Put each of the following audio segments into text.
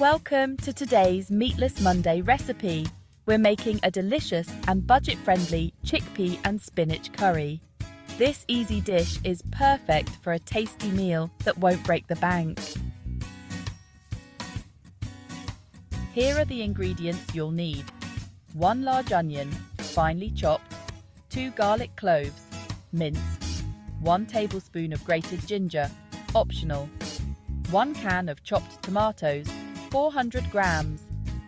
Welcome to today's Meatless Monday recipe. We're making a delicious and budget-friendly chickpea and spinach curry. This easy dish is perfect for a tasty meal that won't break the bank. Here are the ingredients you'll need. 1 large onion, finely chopped, 2 garlic cloves, minced, 1 tablespoon of grated ginger, optional, 1 can of chopped tomatoes, 400 grams,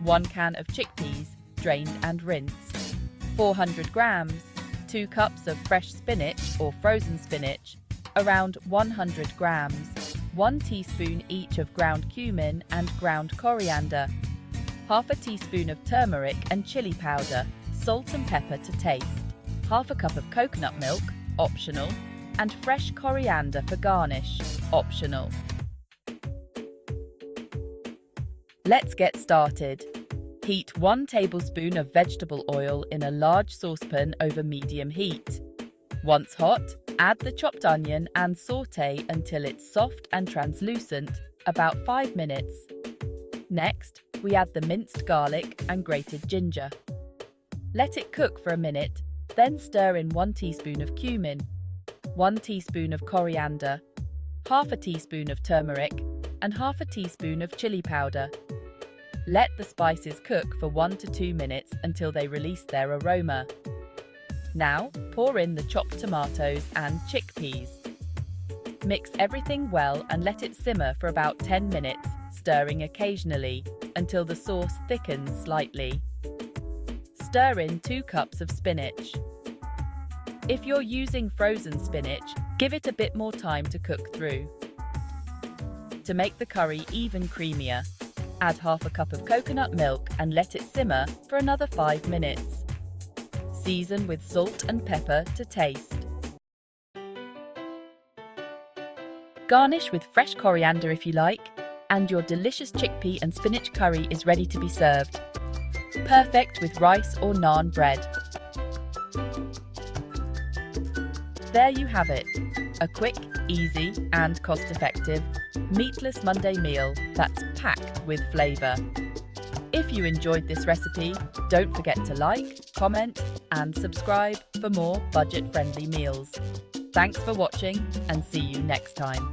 1 can of chickpeas, drained and rinsed, 400 grams, 2 cups of fresh spinach or frozen spinach, around 100 grams, 1 teaspoon each of ground cumin and ground coriander, half a teaspoon of turmeric and chili powder, salt and pepper to taste, half a cup of coconut milk, optional, and fresh coriander for garnish, optional. Let's get started. Heat 1 tablespoon of vegetable oil in a large saucepan over medium heat. Once hot, add the chopped onion and sauté until it's soft and translucent, about 5 minutes. Next, we add the minced garlic and grated ginger. Let it cook for a minute, then stir in 1 teaspoon of cumin, 1 teaspoon of coriander, half a teaspoon of turmeric, and half a teaspoon of chili powder. Let the spices cook for 1 to 2 minutes until they release their aroma. Now, pour in the chopped tomatoes and chickpeas. Mix everything well and let it simmer for about 10 minutes, stirring occasionally until the sauce thickens slightly. Stir in 2 cups of spinach. If you're using frozen spinach, give it a bit more time to cook through. To make the curry even creamier, add half a cup of coconut milk and let it simmer for another 5 minutes. Season with salt and pepper to taste. Garnish with fresh coriander if you like, and your delicious chickpea and spinach curry is ready to be served. Perfect with rice or naan bread. There you have it, a quick, easy and cost-effective Meatless Monday meal that's packed with flavour. If you enjoyed this recipe, don't forget to like, comment and subscribe for more budget-friendly meals. Thanks for watching and see you next time.